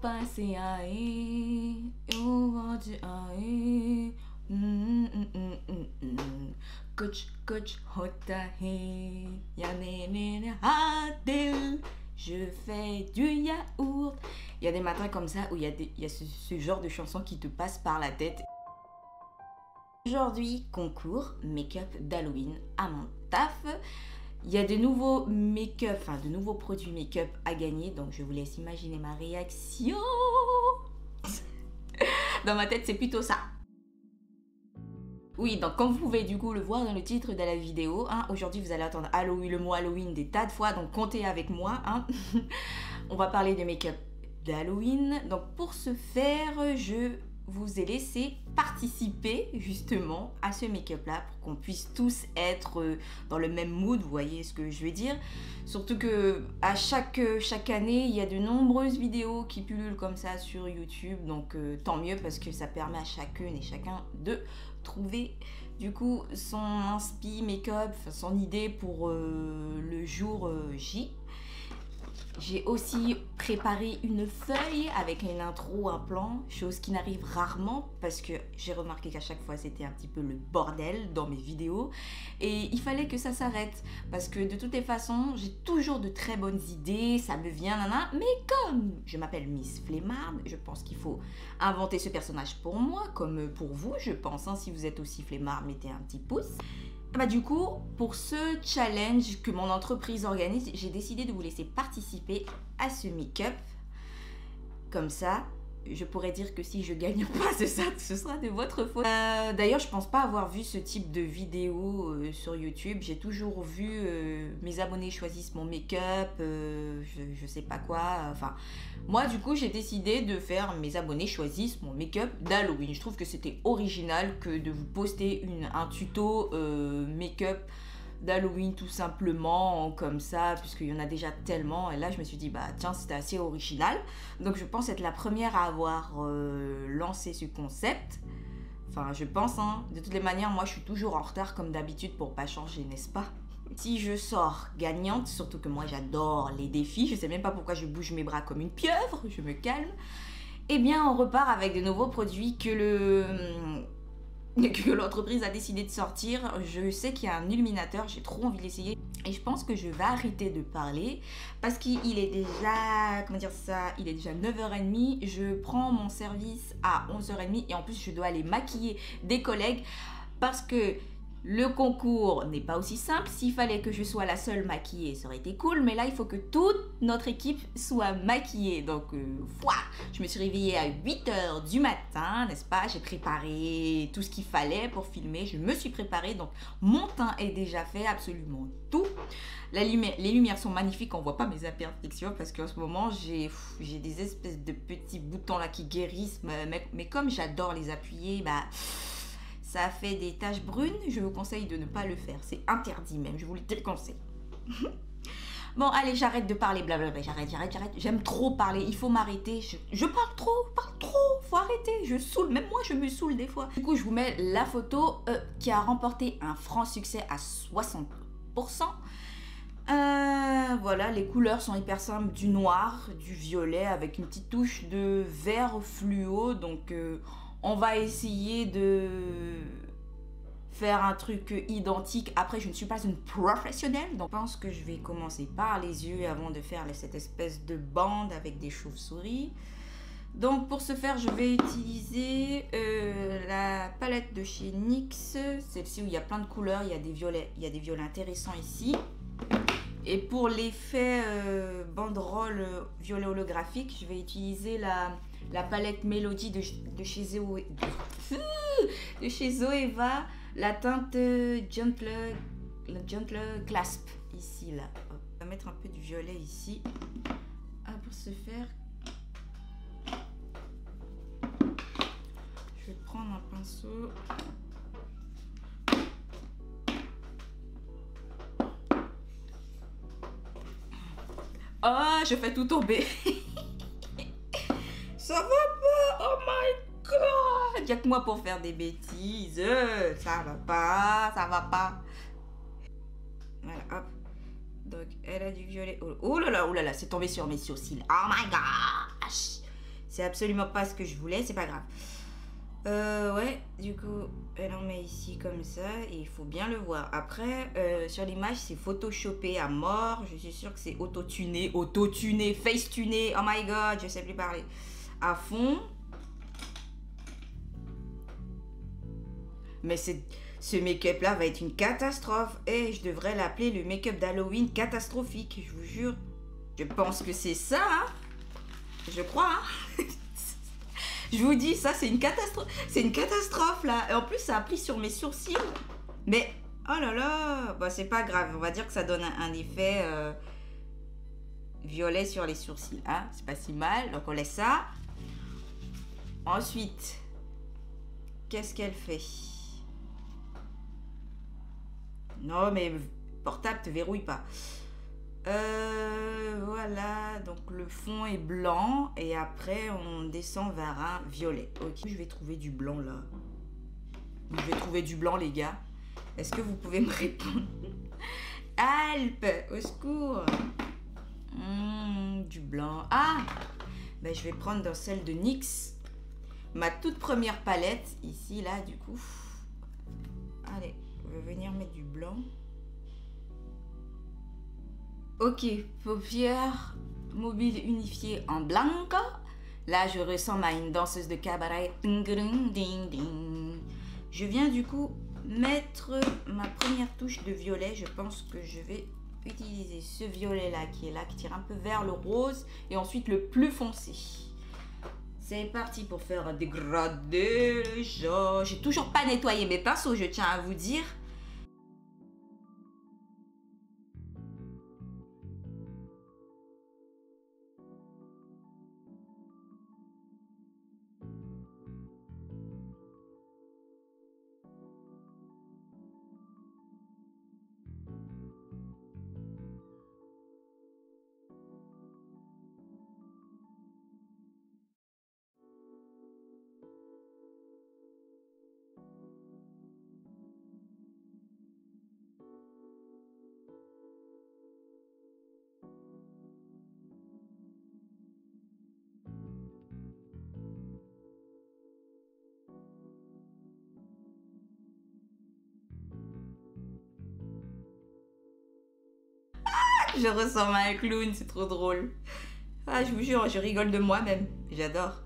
passé aïe, aujourd'hui aïe. Coach, coach, hotahe, yanene hadel. Je fais du yaourt. Il y a des matins comme ça où il y a ce genre de chansons qui te passent par la tête. Aujourd'hui, concours make-up d'Halloween à mon taf. Il y a de nouveaux make-up, enfin de nouveaux produits make-up à gagner. Donc je vous laisse imaginer ma réaction. Dans ma tête, c'est plutôt ça. Oui, donc comme vous pouvez du coup le voir dans le titre de la vidéo, hein, aujourd'hui vous allez attendre Halloween, le mot Halloween des tas de fois, donc comptez avec moi. Hein. On va parler de make-up d'Halloween. Donc pour ce faire, je vous ai laissé participer justement à ce make-up là pour qu'on puisse tous être dans le même mood, vous voyez ce que je veux dire. Surtout que à chaque année il y a de nombreuses vidéos qui pullulent comme ça sur YouTube, donc tant mieux parce que ça permet à chacune et chacun de trouver du coup son inspi make-up, son idée pour le jour J. J'ai aussi préparé une feuille avec une intro, un plan, chose qui n'arrive rarement parce que j'ai remarqué qu'à chaque fois c'était un petit peu le bordel dans mes vidéos et il fallait que ça s'arrête parce que de toutes les façons j'ai toujours de très bonnes idées, ça me vient, nana, mais comme je m'appelle Miss Flemmarde, je pense qu'il faut inventer ce personnage pour moi comme pour vous, je pense, hein, si vous êtes aussi Flemmarde, mettez un petit pouce. Bah du coup, pour ce challenge que mon entreprise organise, j'ai décidé de vous laisser participer à ce make-up. Comme ça, je pourrais dire que si je gagne pas, ce sera de votre faute. D'ailleurs, je pense pas avoir vu ce type de vidéo sur YouTube. J'ai toujours vu mes abonnés choisissent mon make-up, je sais pas quoi. Enfin, moi du coup, j'ai décidé de faire mes abonnés choisissent mon make-up d'Halloween. Je trouve que c'était original que de vous poster un tuto make-up d'Halloween tout simplement comme ça, puisqu'il y en a déjà tellement, et là je me suis dit bah tiens, c'était assez original, donc je pense être la première à avoir lancé ce concept. Enfin je pense, hein. De toutes les manières moi je suis toujours en retard comme d'habitude pour pas changer, n'est-ce pas? Si je sors gagnante, surtout que moi j'adore les défis, je sais même pas pourquoi je bouge mes bras comme une pieuvre, je me calme, et bien on repart avec de nouveaux produits que l'entreprise a décidé de sortir. Je sais qu'il y a un illuminateur, j'ai trop envie de l'essayer et je pense que je vais arrêter de parler parce qu'il est déjà, comment dire ça, il est déjà 9h30, je prends mon service à 11h30 et en plus je dois aller maquiller des collègues parce que le concours n'est pas aussi simple. S'il fallait que je sois la seule maquillée, ça aurait été cool. Mais là, il faut que toute notre équipe soit maquillée. Donc, voilà. Je me suis réveillée à 8h du matin, n'est-ce pas? J'ai préparé tout ce qu'il fallait pour filmer. Je me suis préparée. Donc, mon teint est déjà fait, absolument tout. Les lumières sont magnifiques. On voit pas mes imperfections parce qu'en ce moment, j'ai des espèces de petits boutons là qui guérissent. Mais comme j'adore les appuyer, bah... ça fait des taches brunes, je vous conseille de ne pas le faire. C'est interdit même, je vous le déconseille. Bon, allez, j'arrête de parler, blablabla, j'arrête. J'aime trop parler, il faut m'arrêter. Je parle trop, faut arrêter. Je saoule, même moi je me saoule des fois. Du coup, je vous mets la photo qui a remporté un franc succès à 60%. Voilà, les couleurs sont hyper simples, du noir, du violet avec une petite touche de vert fluo, donc... on va essayer de faire un truc identique. Après, je ne suis pas une professionnelle, donc je pense que je vais commencer par les yeux avant de faire cette espèce de bande avec des chauves-souris. Donc pour ce faire, je vais utiliser la palette de chez NYX, celle-ci où il y a plein de couleurs, il y a des violets intéressants ici. Et pour l'effet banderole violet holographique, je vais utiliser la palette Mélodie de chez Zoeva, la teinte Gentle Clasp, ici, là. On va mettre un peu du violet ici. Ah, pour ce faire, je vais prendre un pinceau. Ah, je fais tout tomber. Ça va pas, oh my god. Y'a que moi pour faire des bêtises. Ça va pas. Voilà, hop. Donc, elle a du violet. Oh là là, c'est tombé sur mes sourcils. Oh my gosh. C'est absolument pas ce que je voulais, c'est pas grave. Ouais, du coup, elle en met ici comme ça et il faut bien le voir. Après, sur l'image, c'est photoshopé à mort. Je suis sûre que c'est auto-tuné, face-tuné. Oh my god, je sais plus parler. À fond. Mais ce make-up là va être une catastrophe. Et je devrais l'appeler le make-up d'Halloween catastrophique, je vous jure. Je pense que c'est ça, hein. Je crois, hein. Je vous dis, ça c'est une catastrophe. C'est une catastrophe là. Et en plus, ça a pris sur mes sourcils. Mais, oh là là. Bah, c'est pas grave. On va dire que ça donne un effet violet sur les sourcils. Hein. C'est pas si mal. Donc on laisse ça. Ensuite, qu'est-ce qu'elle fait? Non, mais portable te verrouille pas. Voilà, donc le fond est blanc et après on descend vers un violet. Ok, je vais trouver du blanc là. Je vais trouver du blanc, les gars. Est-ce que vous pouvez me répondre? Alpes, au secours. Du blanc. Ah, ben, je vais prendre dans celle de NYX. Ma toute première palette, ici, là, du coup. Allez, je vais venir mettre du blanc. Ok, paupières mobile unifiée en blanc. Là, je ressemble à une danseuse de cabaret. Je viens du coup mettre ma première touche de violet. Je pense que je vais utiliser ce violet là, qui tire un peu vers le rose. Et ensuite le plus foncé. C'est parti pour faire un dégradé, les gens. J'ai toujours pas nettoyé mes pinceaux, je tiens à vous dire. Je ressemble à un clown, c'est trop drôle. Ah, je vous jure, je rigole de moi-même. J'adore.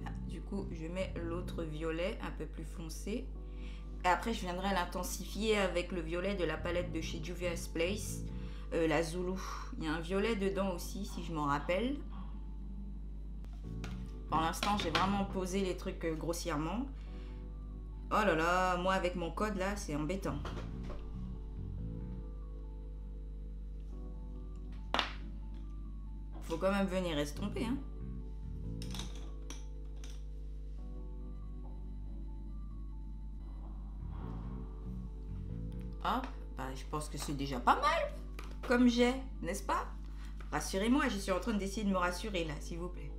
Là, du coup, je mets l'autre violet un peu plus foncé. Et après, je viendrai l'intensifier avec le violet de la palette de chez Juvia's Place, la Zulu. Il y a un violet dedans aussi, si je m'en rappelle. Pour l'instant, j'ai vraiment posé les trucs grossièrement. Oh là là, moi avec mon code là, c'est embêtant. Faut quand même venir estomper, hein. Hop, bah je pense que c'est déjà pas mal comme j'ai, n'est-ce pas? Rassurez-moi, je suis en train d'essayer de me rassurer là, s'il vous plaît.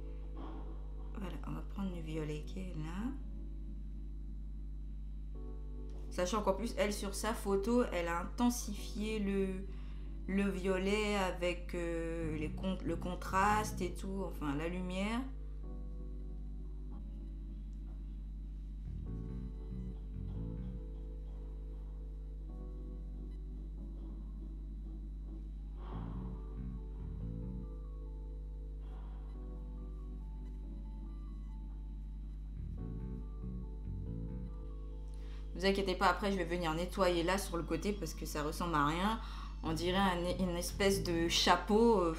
Voilà, on va prendre le violet qui est là. Sachant qu'en plus, elle, sur sa photo, elle a intensifié le violet avec le contraste et tout, enfin la lumière. Ne vous inquiétez pas, après je vais venir nettoyer là sur le côté parce que ça ressemble à rien. On dirait une espèce de chapeau,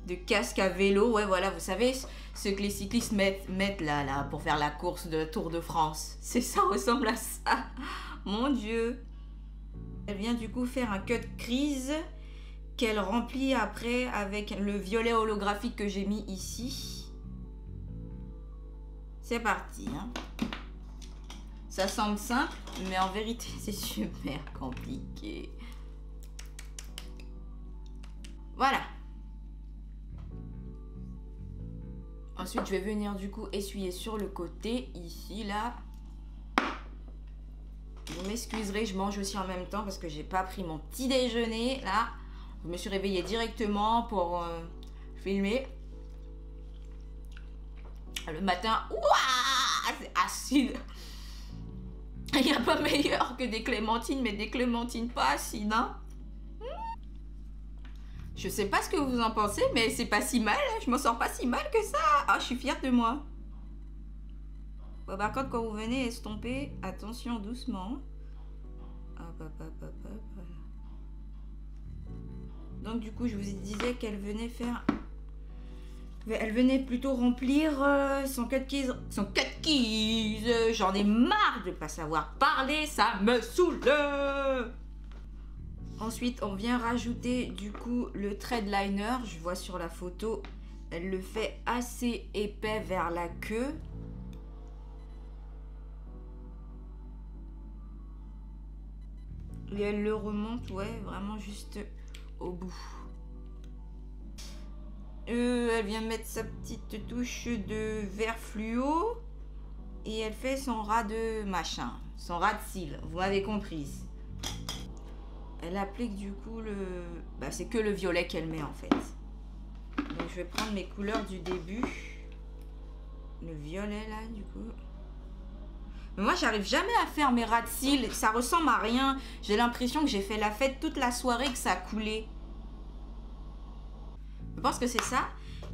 de casque à vélo. Ouais, voilà, vous savez, ce que les cyclistes mettent là pour faire la course de Tour de France. C'est ça, ressemble à ça. Mon Dieu. Elle vient du coup faire un cut crease qu'elle remplit après avec le violet holographique que j'ai mis ici. C'est parti, hein. Ça semble simple, mais en vérité, c'est super compliqué. Voilà. Ensuite, je vais venir du coup essuyer sur le côté, ici, là. Vous m'excuserez, je mange aussi en même temps parce que j'ai pas pris mon petit déjeuner. Là, je me suis réveillée directement pour filmer. Le matin, ouah, c'est acide. Il n'y a pas meilleur que des clémentines, mais des clémentines pas acides, hein. Je sais pas ce que vous en pensez, mais c'est pas si mal. Je m'en sors pas si mal que ça. Ah, je suis fière de moi. Bon, par contre, quand vous venez estomper, attention, doucement. Hop, hop, hop, hop, hop, voilà. Donc, du coup, je vous disais qu'elle venait faire... Elle venait plutôt remplir son cut keys. Son cut keys. J'en ai marre de pas savoir parler, ça me saoule. Ensuite, on vient rajouter du coup le thread liner. Je vois sur la photo, elle le fait assez épais vers la queue. Et elle le remonte, ouais, vraiment juste au bout. Elle vient mettre sa petite touche de vert fluo. Et elle fait son ras de machin, son ras de cils, vous m'avez comprise. Elle applique du coup le... Bah, c'est que le violet qu'elle met en fait. Donc je vais prendre mes couleurs du début. Le violet là du coup. Mais moi j'arrive jamais à faire mes ras de cils. Ça ressemble à rien. J'ai l'impression que j'ai fait la fête toute la soirée, que ça a coulé. Je pense que c'est ça.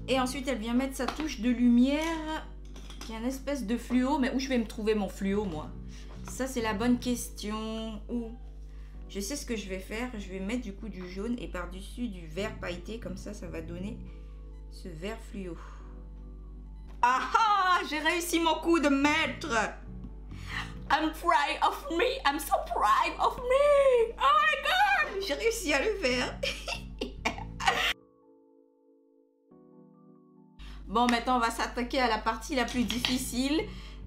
Et ensuite elle vient mettre sa touche de lumière. Qui est une espèce de fluo. Mais où je vais me trouver mon fluo moi? Ça c'est la bonne question. Où? Je sais ce que je vais faire, je vais mettre du coup du jaune et par-dessus du vert pailleté, comme ça, ça va donner ce vert fluo. Ah ah, j'ai réussi mon coup de maître. I'm proud of me, I'm so proud of me. Oh my god, j'ai réussi à le faire. Bon, maintenant on va s'attaquer à la partie la plus difficile.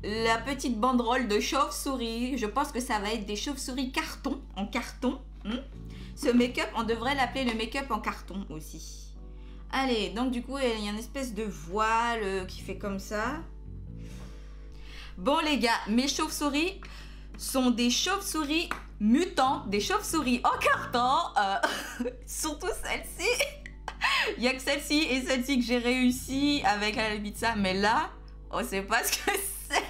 La petite banderole de chauve-souris. Je pense que ça va être des chauves-souris carton, en carton. Ce make-up, on devrait l'appeler le make-up en carton aussi. Allez, donc du coup, il y a une espèce de voile qui fait comme ça. Bon les gars, mes chauves-souris sont des chauves-souris mutantes, des chauves-souris en carton. Surtout celle-ci. Il n'y a que celle-ci et celle-ci que j'ai réussi avec la pizza. Mais là, on ne sait pas ce que c'est.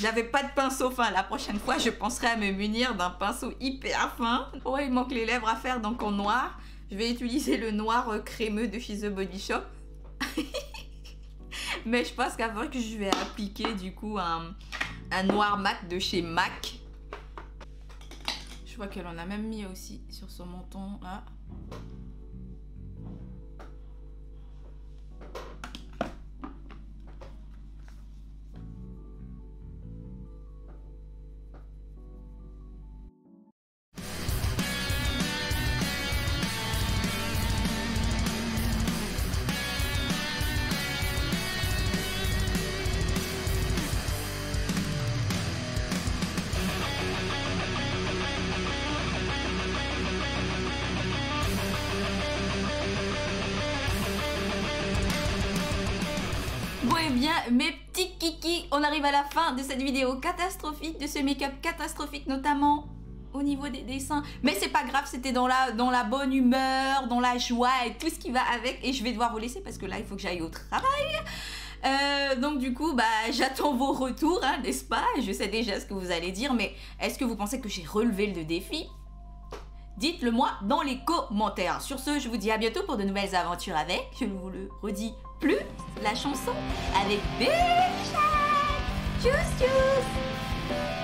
J'avais pas de pinceau fin. La prochaine fois, je penserai à me munir d'un pinceau hyper fin. Ouais, il manque les lèvres à faire, donc en noir. Je vais utiliser le noir crémeux de chez The Body Shop. Mais je pense qu'avant que je vais appliquer du coup un noir mat de chez MAC. Je vois qu'elle en a même mis aussi sur son menton là. Bon et bien mes petits kikis, on arrive à la fin de cette vidéo catastrophique, de ce make-up catastrophique notamment au niveau des dessins. Mais c'est pas grave, c'était dans la bonne humeur, dans la joie et tout ce qui va avec. Et je vais devoir vous laisser parce que là il faut que j'aille au travail. Donc du coup j'attends vos retours, hein, n'est-ce pas? Je sais déjà ce que vous allez dire, mais est-ce que vous pensez que j'ai relevé le défi? Dites-le moi dans les commentaires. Sur ce, je vous dis à bientôt pour de nouvelles aventures avec, je ne vous le redis plus, la chanson avec Big Shaq. Tchuss tchuss.